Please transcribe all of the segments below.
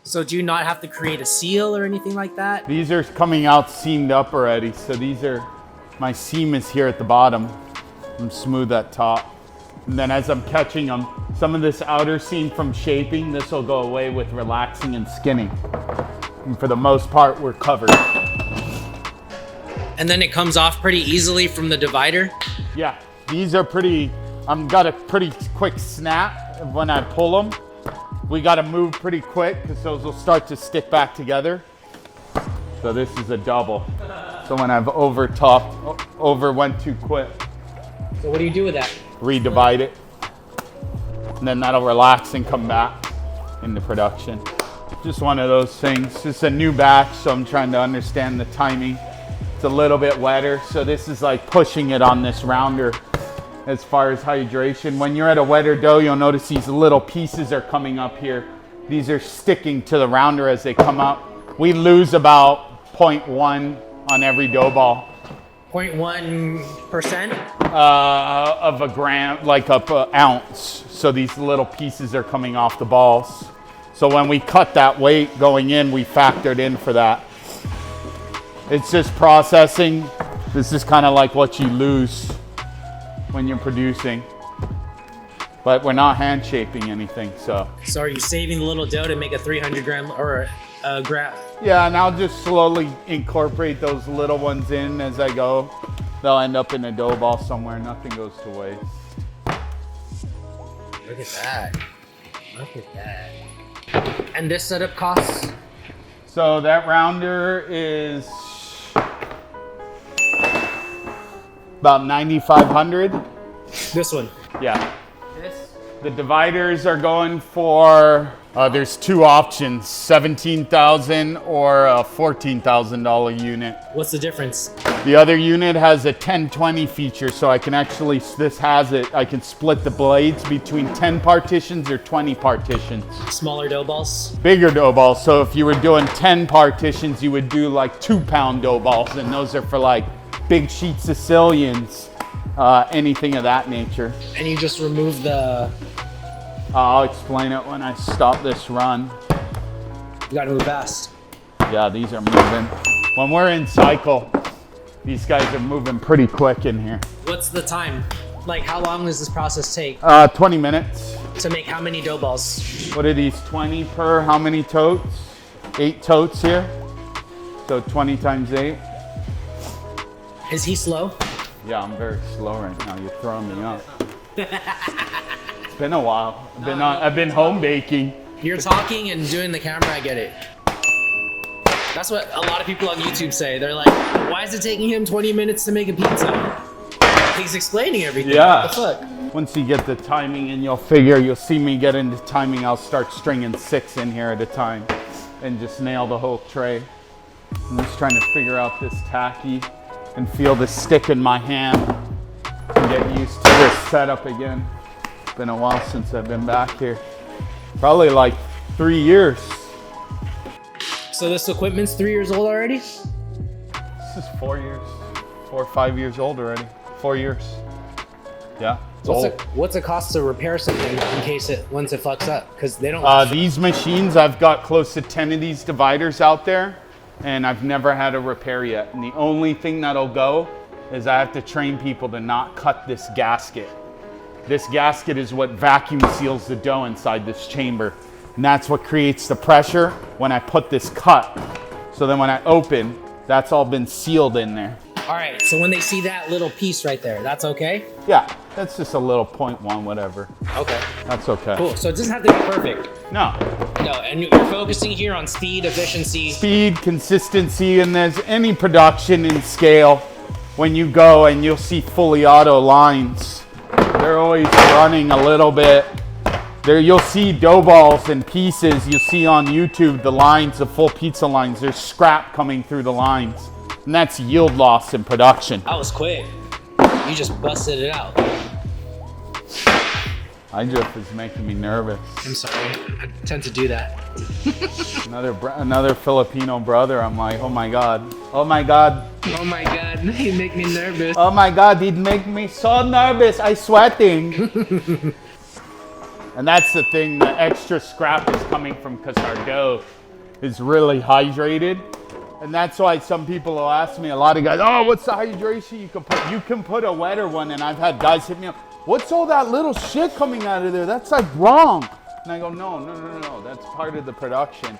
So do you not have to create a seal or anything like that? These are coming out seamed up already. So these are, my seam is here at the bottom. I'm smooth at top. And then as I'm catching them, some of this outer seam from shaping, this will go away with relaxing and skinning. And for the most part, we're covered. And then it comes off pretty easily from the divider? Yeah, these are pretty, got a pretty quick snap when I pull them. We got to move pretty quick because those will start to stick back together. So this is a double. So when I've went too quick. So what do you do with that? Redivide it. And then that'll relax and come back into production. Just one of those things. It's a new batch, so I'm trying to understand the timing. It's a little bit wetter, so this is like pushing it on this rounder. As far as hydration, when you're at a wetter dough, you'll notice these little pieces are coming up here. These are sticking to the rounder as they come up. We lose about 0.1 on every dough ball. 0.1%? Of a gram, like an ounce. So these little pieces are coming off the balls. So when we cut that weight going in, we factored in for that. It's just processing. This is kind of like what you lose when you're producing, but we're not hand shaping anything. So are you saving the little dough to make a 300 gram or a gram? Yeah, and I'll just slowly incorporate those little ones in as I go. They'll end up in a dough ball somewhere. Nothing goes to waste. Look at that. Look at that. And this setup costs? So that rounder is about $9,500. This one? Yeah. The dividers are going for, there's two options, $17,000 or a $14,000 unit. What's the difference? The other unit has a 10-20 feature, so I can actually, I can split the blades between 10 partitions or 20 partitions. Smaller dough balls? Bigger dough balls. So if you were doing 10 partitions, you would do like 2-pound dough balls, and those are for like big sheet Sicilians, anything of that nature. And you just remove the... I'll explain it when I stop this run. You gotta move fast. Yeah, these are moving. When we're in cycle, these guys are moving pretty quick in here. What's the time? Like, how long does this process take? 20 minutes. To make how many dough balls? What are these, 20 per how many totes? 8 totes here. So 20 times 8. Is he slow? Yeah, I'm very slow right now. You're throwing me up. It's been a while. I've been home baking. You're talking and doing the camera, I get it. That's what a lot of people on YouTube say. They're like, why is it taking him 20 minutes to make a pizza? He's explaining everything. Yeah. What the fuck? Once you get the timing and you'll see me get into timing, I'll start stringing 6 in here at a time and just nail the whole tray. I'm just trying to figure out this tacky and feel the stick in my hand and get used to this setup again. It's been a while since I've been back here. Probably like 3 years. So this equipment's 3 years old already? This is 4 years. 4 or 5 years old already. 4 years. Yeah, it's old. What's it cost to repair something in case once it fucks up? Because they don't. These machines, I've got close to 10 of these dividers out there, and I've never had a repair yet. And the only thing that'll go is I have to train people to not cut this gasket. This gasket is what vacuum seals the dough inside this chamber. And that's what creates the pressure when I put this cut. So then when I open, that's all been sealed in there. All right, so when they see that little piece right there, that's okay? Yeah, that's just a little 0.1, whatever. Okay. That's okay. Cool, so it doesn't have to be perfect. No. No, and you're focusing here on speed, efficiency. Speed, consistency, and there's any production in scale. When you go and you'll see fully auto lines, they're always running a little bit. There you'll see dough balls and pieces. You'll see on YouTube the lines, the full pizza lines. There's scrap coming through the lines. And that's yield loss in production. That was quick. You just busted it out. iJof is making me nervous. I'm sorry. I tend to do that. Another Filipino brother. I'm like, oh my God. Oh my God. Oh my God. He make me nervous. Oh my God. He'd make me so nervous. I'm sweating. And that's the thing, the extra scrap is coming from because our dough is really hydrated. And that's why some people will ask me, a lot of guys, oh, what's the hydration you can put? You can put a wetter one, and I've had guys hit me up, what's all that little shit coming out of there? That's like wrong. And I go, no, that's part of the production.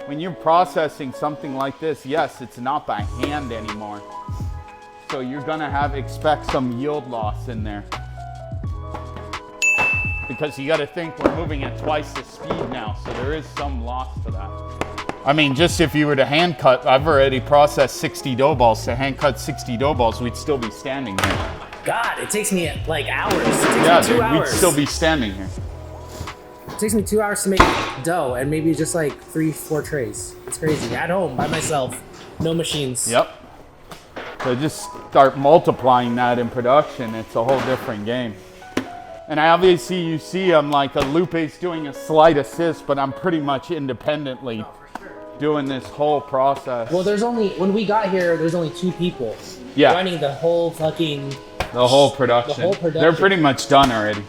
When you're processing something like this, yes, it's not by hand anymore. So you're gonna expect some yield loss in there. Because you gotta think we're moving at twice the speed now, so there is some loss to that. I mean, just if you were to hand cut, I've already processed 60 dough balls. To hand cut 60 dough balls, we'd still be standing here. God, it takes me like hours. It takes me 2 hours. We'd still be standing here. It takes me 2 hours to make dough and maybe just like 3-4 trays. It's crazy. At home, by myself, no machines. Yep. So just start multiplying that in production. It's a whole different game. And obviously you see I'm like Lupe's doing a slight assist, but I'm pretty much independently doing this whole process. Well, when we got here, there's only 2 people running the whole fucking... The whole production. They're pretty much done already.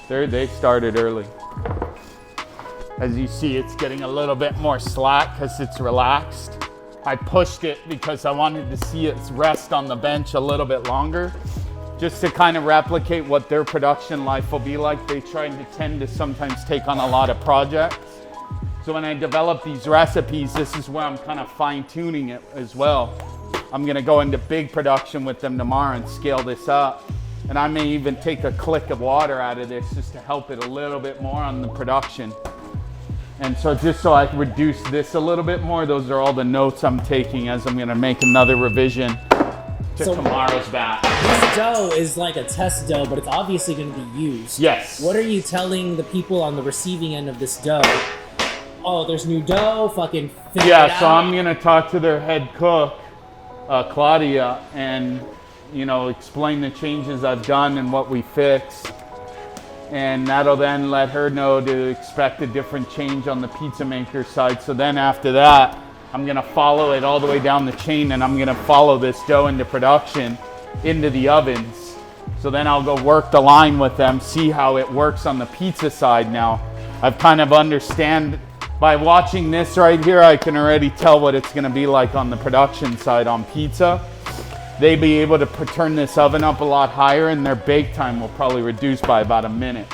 They started early. As you see, it's getting a little bit more slack because it's relaxed. I pushed it because I wanted to see it rest on the bench a little bit longer, just to kind of replicate what their production life will be like. They tend to sometimes take on a lot of projects. So when I develop these recipes, this is where I'm kind of fine-tuning it as well. I'm gonna go into big production with them tomorrow and scale this up. And I may even take a click of water out of this just to help it a little bit more on the production. And so just so I can reduce this a little bit more, those are all the notes I'm taking as I'm gonna make another revision to tomorrow's batch. This dough is like a test dough, but it's obviously gonna be used. Yes. What are you telling the people on the receiving end of this dough? Oh, there's new dough, fucking figure it out. So I'm gonna talk to their head cook, Claudia, and explain the changes I've done and what we fixed. And that'll then let her know to expect a different change on the pizza maker side. So then after that, I'm gonna follow it all the way down the chain, and I'm gonna follow this dough into production, into the ovens. So then I'll go work the line with them, see how it works on the pizza side now. I've kind of understand, by watching this right here, I can already tell what it's gonna be like on the production side on pizza. They'd be able to turn this oven up a lot higher, and their bake time will probably reduce by about a minute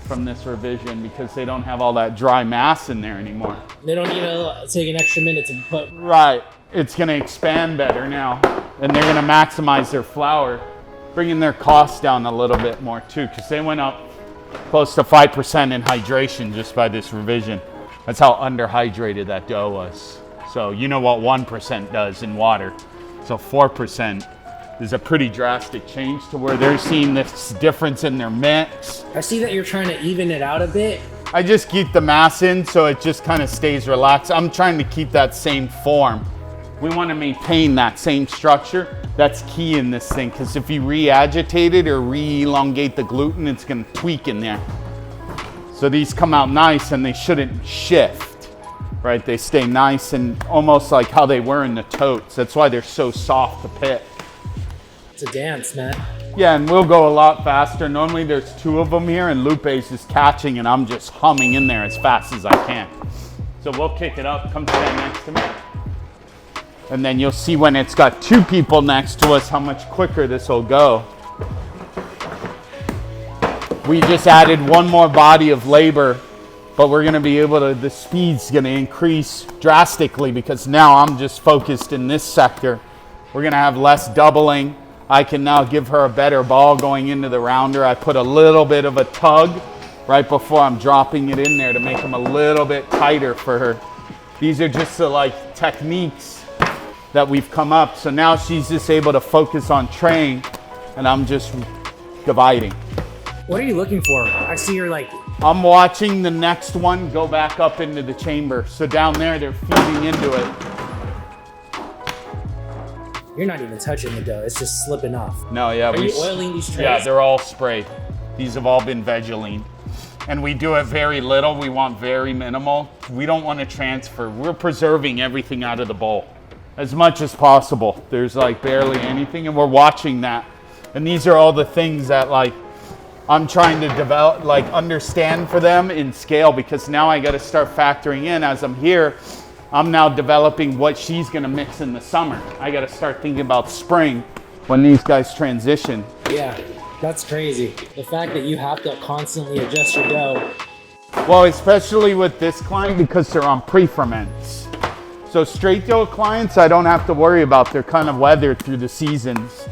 from this revision because they don't have all that dry mass in there anymore. They don't need to take an extra minute to put... Right. It's gonna expand better now, and they're gonna maximize their flour, bringing their costs down a little bit more too, because they went up close to 5% in hydration just by this revision. That's how underhydrated that dough was. So you know what 1% does in water. So 4% is a pretty drastic change to where they're seeing this difference in their mix. I see that you're trying to even it out a bit. I just keep the mass in so it just kind of stays relaxed. I'm trying to keep that same form. We want to maintain that same structure. That's key in this thing, because if you re-agitate it or re-elongate the gluten, it's going to tweak in there. So these come out nice and they shouldn't shift. Right, they stay nice and almost like how they were in the totes. That's why they're so soft to pick. It's a dance, man. Yeah, and we'll go a lot faster. Normally there's 2 of them here, and Lupe's just catching, and I'm just humming in there as fast as I can. So we'll kick it up. Come stand next to me. And then you'll see when it's got 2 people next to us how much quicker this will go. We just added 1 more body of labor, but we're gonna be able to, the speed's gonna increase drastically because now I'm just focused in this sector. We're gonna have less doubling. I can now give her a better ball going into the rounder. I put a little bit of a tug right before I'm dropping it in there to make them a little bit tighter for her. These are just the like techniques that we've come up. So now she's just able to focus on traying, and I'm just dividing. What are you looking for? I see you're like... I'm watching the next one go back up into the chamber. So down there, they're feeding into it. You're not even touching the dough. It's just slipping off. No, yeah. Are you oiling these trays? Yeah, they're all sprayed. These have all been Vegeline. And we do it very little. We want very minimal. We don't want to transfer. We're preserving everything out of the bowl as much as possible. There's like barely anything, and we're watching that. And these are all the things that like I'm trying to develop, like understand for them in scale, because now I got to start factoring in as I'm here. I'm now developing what she's going to mix in the summer. I got to start thinking about spring when these guys transition. Yeah, that's crazy. The fact that you have to constantly adjust your dough. Well, especially with this client because they're on pre-ferments. So straight dough clients, I don't have to worry about. They're kind of weathered through the seasons.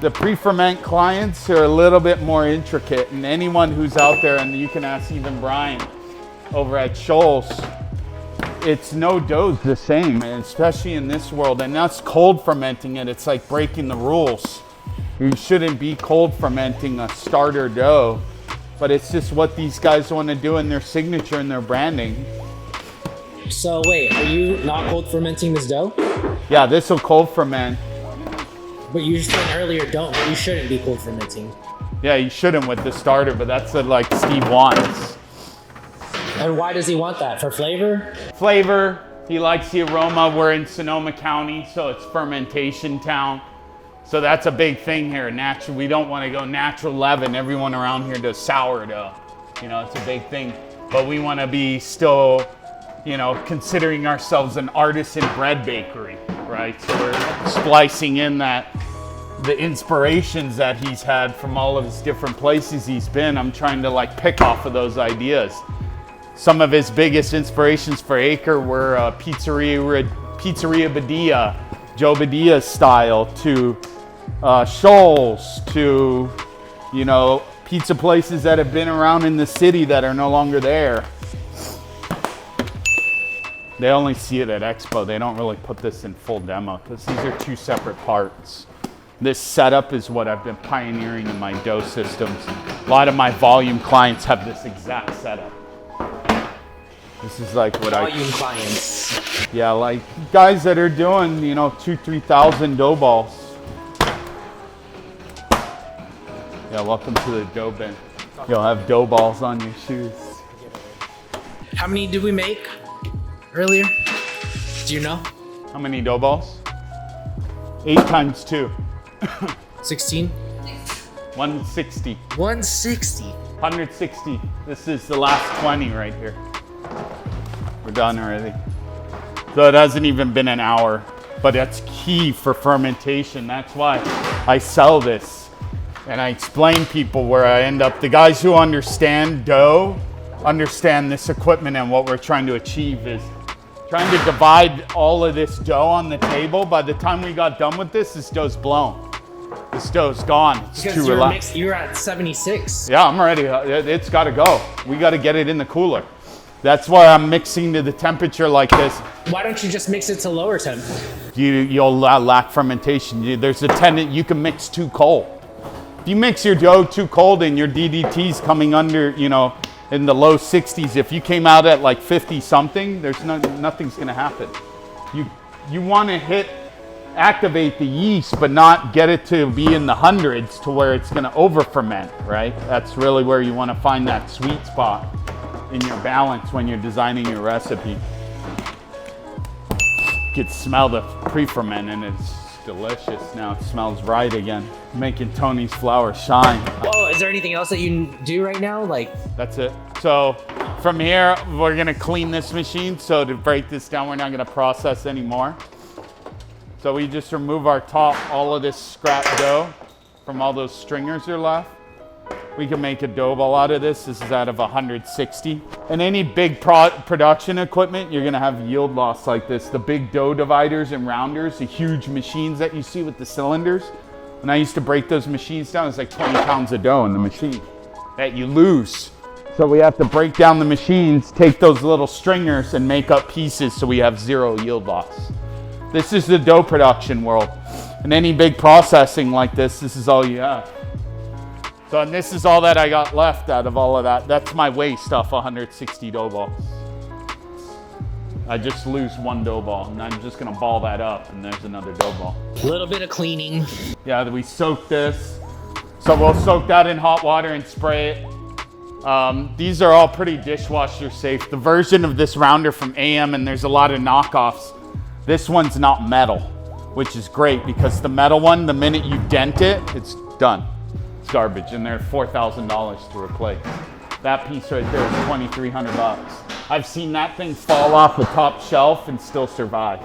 The pre-ferment clients are a little bit more intricate, and anyone who's out there, and you can ask even Brian over at Shoals, it's no dough's the same, and especially in this world. And that's cold fermenting it. It's like breaking the rules. You shouldn't be cold fermenting a starter dough, but it's just what these guys want to do in their signature and their branding. So wait, are you not cold fermenting this dough? Yeah, this will cold ferment. But you just said earlier, you shouldn't be cold fermenting. Yeah, you shouldn't with the starter, but that's what like Steve wants. And why does he want that? For flavor? Flavor, he likes the aroma. We're in Sonoma County, so it's fermentation town. So that's a big thing here. Natural, we don't want to go natural leaven. Everyone around here does sourdough. You know, it's a big thing. But we want to be still, you know, considering ourselves an artisan bread bakery, right? So we're splicing in the inspirations that he's had from all of his different places he's been. I'm trying to like pick off of those ideas. Some of his biggest inspirations for Acre were Pizzeria Badia, Joe Badia's style, to Shoals, to, you know, pizza places that have been around in the city that are no longer there. They only see it at Expo. They don't really put this in full demo because these are two separate parts. This setup is what I've been pioneering in my dough systems. A lot of my volume clients have this exact setup. This is like what volume clients. Yeah, like guys that are doing, you know, 2,000-3,000 dough balls. Yeah, welcome to the dough bin. You'll have dough balls on your shoes. How many did we make earlier? Do you know? How many dough balls? 8 times 2. 16? 160. 160. 160. This is the last 20 right here. We're done already. So it hasn't even been an hour, but that's key for fermentation. That's why I sell this. And I explain people where I end up. The guys who understand dough understand this equipment, and what we're trying to achieve is trying to divide all of this dough on the table. By the time we got done with this dough's blown. This dough's gone. It's because too relaxed. You're at 76. Yeah, I'm ready. It's got to go. We got to get it in the cooler. That's why I'm mixing to the temperature like this. Why don't you just mix it to lower temp? You'll lack fermentation. There's a tendency you can mix too cold. If you mix your dough too cold and your DDT's coming under, you know, in the low 60s, if you came out at like 50 something, there's nothing's going to happen. You want to activate the yeast, but not get it to be in the hundreds to where it's going to over ferment, right? That's really where you want to find that sweet spot in your balance when you're designing your recipe. You can smell the pre-ferment and it's delicious. Now it smells right again. Making Tony's flour shine. Whoa, is there anything else that you do right now? Like, that's it. So from here, we're gonna clean this machine. So to break this down, we're not gonna process anymore. So we just remove all of this scrap dough from all those stringers that are left. We can make a dough ball out of this. This is out of 160. And any big production equipment, you're gonna have yield loss like this. The big dough dividers and rounders, the huge machines that you see with the cylinders. When I used to break those machines down, it's like 20 pounds of dough in the machine that you lose. So we have to break down the machines, take those little stringers and make up pieces so we have zero yield loss. This is the dough production world. And any big processing like this is all you have. So, and this is all that I got left out of all of that. That's my waste off 160 dough balls. I just lose one dough ball, and I'm just gonna ball that up, and there's another dough ball. a little bit of cleaning. Yeah, we soak this. So we'll soak that in hot water and spray it. These are all pretty dishwasher safe. The version of this rounder from AM, and there's a lot of knockoffs, this one's not metal, which is great because the metal one, the minute you dent it, it's done. garbage, and they're $4,000 to replace. That piece right there is $2,300. I've seen that thing fall off the top shelf and still survive.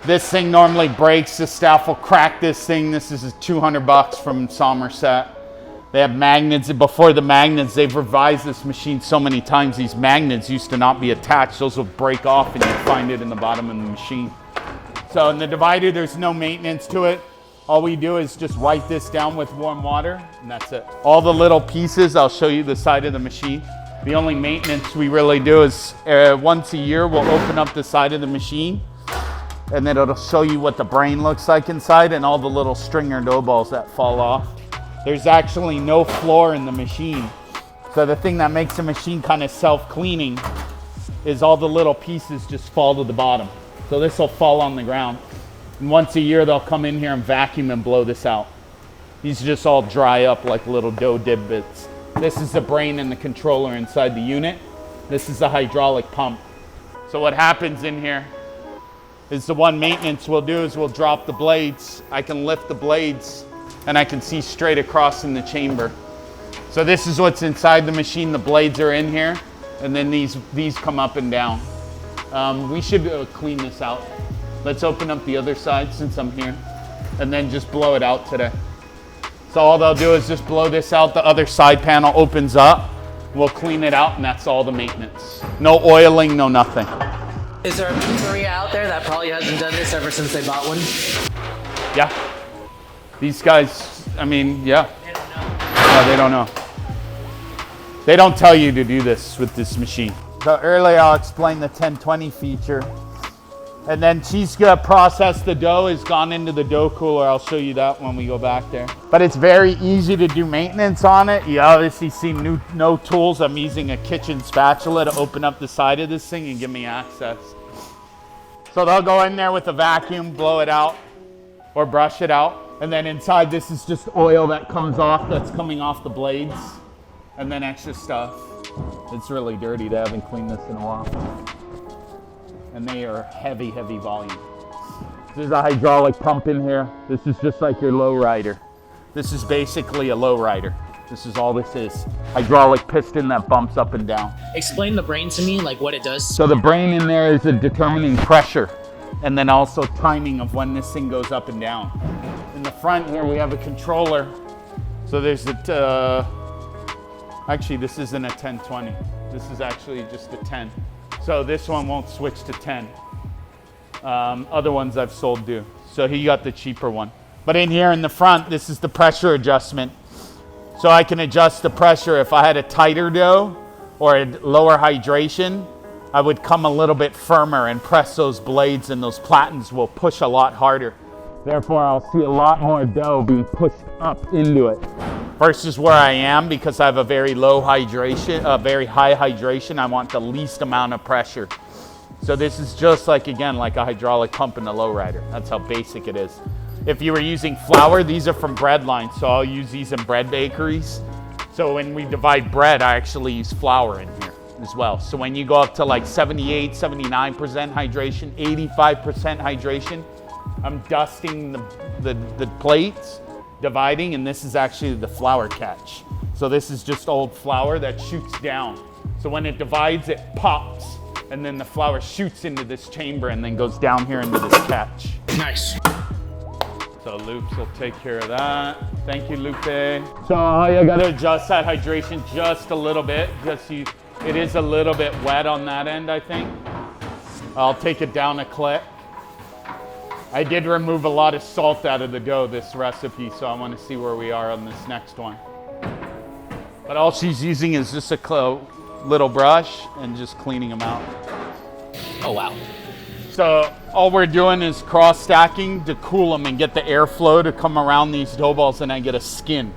This thing normally breaks. The staff will crack this thing. This is $200 from Somerset. They have magnets. Before the magnets, they've revised this machine so many times. These magnets used to not be attached. Those would break off and you'd find it in the bottom of the machine. So in the divider, there's no maintenance to it. All we do is just wipe this down with warm water, and that's it. All the little pieces, I'll show you the side of the machine. The only maintenance we really do is once a year, we'll open up the side of the machine, and then it'll show you what the brain looks like inside and all the little stringer dough balls that fall off. There's actually no floor in the machine. So the thing that makes the machine kind of self-cleaning is all the little pieces just fall to the bottom. So this will fall on the ground. And once a year, they'll come in here and vacuum and blow this out. These just all dry up like little dough dip bits. This is the brain and the controller inside the unit. This is the hydraulic pump. So what happens in here is the one maintenance we'll do is we'll drop the blades. I can lift the blades and I can see straight across in the chamber. So this is what's inside the machine. The blades are in here, and then these come up and down. We should clean this out. Let's open up the other side since I'm here, and then just blow it out today. So all they'll do is just blow this out. The other side panel opens up. We'll clean it out, and that's all the maintenance. No oiling, no nothing. Is there a pizzeria out there that probably hasn't done this ever since they bought one? Yeah. These guys, I mean, yeah. They don't know. No, they don't know. They don't tell you to do this with this machine. So earlier I'll explain the 1020 feature. And then she's gonna process the dough, has gone into the dough cooler. I'll show you that when we go back there. But it's very easy to do maintenance on it. You obviously see no tools. I'm using a kitchen spatula to open up the side of this thing and give me access. So they'll go in there with a vacuum, blow it out, or brush it out. And then inside this is just oil that comes off, that's coming off the blades. And then extra stuff. It's really dirty. They haven't cleaned this in a while. And they are heavy, heavy volume. There's a hydraulic pump in here. This is just like your lowrider. This is basically a lowrider. This is all this is. Hydraulic piston that bumps up and down. Explain the brain to me, like what it does. So the brain in there is a determining pressure, and then also timing of when this thing goes up and down. In the front here, we have a controller. So there's the, actually this isn't a 1020. This is actually just a 10. So this one won't switch to 10. Other ones I've sold do. So he got the cheaper one. But in here in the front, this is the pressure adjustment. So I can adjust the pressure. If I had a tighter dough or a lower hydration, I would come a little bit firmer and press those blades, and those platens will push a lot harder. Therefore, I'll see a lot more dough being pushed up into it. Versus where I am, because I have a very low hydration, a very high hydration, I want the least amount of pressure. So this is just like, again, like a hydraulic pump in the lowrider. That's how basic it is. If you were using flour, these are from bread lines, so I'll use these in bread bakeries. So when we divide bread, I actually use flour in here as well. So when you go up to like 78, 79% hydration, 85% hydration, I'm dusting the plates, dividing, and this is actually the flour catch. So this is just old flour that shoots down. So when it divides, it pops, and then the flour shoots into this chamber and then goes down here into this catch. Nice. So Loops will take care of that. Thank you, Lupe. So I gotta adjust that hydration just a little bit. It is a little bit wet on that end, I think. I'll take it down a click. I did remove a lot of salt out of the dough this recipe, so I want to see where we are on this next one. But all she's using is just a little brush and just cleaning them out. Oh, wow. So all we're doing is cross stacking to cool them and get the airflow to come around these dough balls, and I get a skin.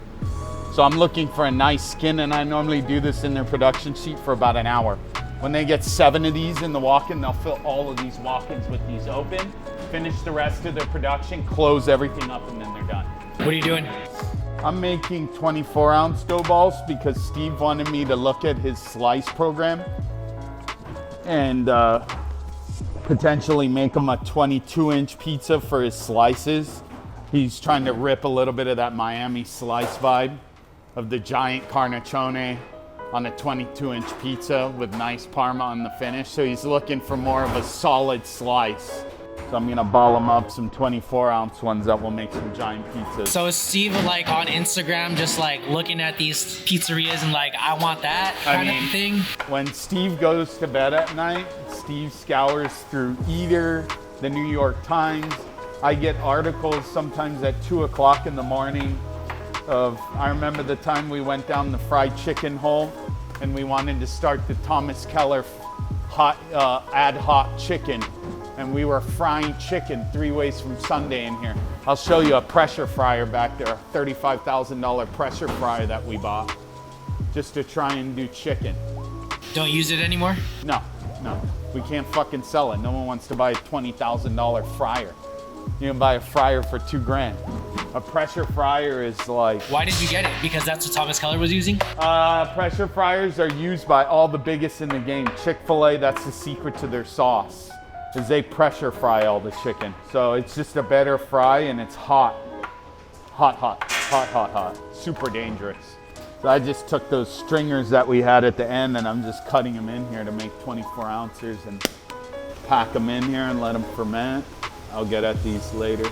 So I'm looking for a nice skin, and I normally do this in their production sheet for about an hour. When they get 7 of these in the walk-in, they'll fill all of these walk-ins with these open, finish the rest of their production, close everything up, and then they're done. What are you doing? I'm making 24-ounce dough balls because Steve wanted me to look at his slice program and potentially make him a 22-inch pizza for his slices. He's trying to rip a little bit of that Miami slice vibe of the giant carnaccione on a 22-inch pizza with nice Parma on the finish. So he's looking for more of a solid slice. So I'm gonna ball him up some 24-ounce ones that will make some giant pizzas. So is Steve like on Instagram just like looking at these pizzerias and like, I want that kind of thing? When Steve goes to bed at night, Steve scours through Eater, the New York Times. I get articles sometimes at 2 o'clock in the morning I remember the time we went down the fried chicken hole and we wanted to start the Thomas Keller ad hoc chicken. And we were frying chicken 3 ways from Sunday in here. I'll show you a pressure fryer back there, a $35,000 pressure fryer that we bought just to try and do chicken. Don't use it anymore? No. We can't fucking sell it. No one wants to buy a $20,000 fryer. You can buy a fryer for $2,000. A pressure fryer is like... Why did you get it? Because that's what Thomas Keller was using? Pressure fryers are used by all the biggest in the game. Chick-fil-A, that's the secret to their sauce, is they pressure fry all the chicken. So it's just a better fry and it's hot. Hot. Super dangerous. So I just took those stringers that we had at the end and I'm just cutting them in here to make 24 ounces and pack them in here and let them ferment. I'll get at these later.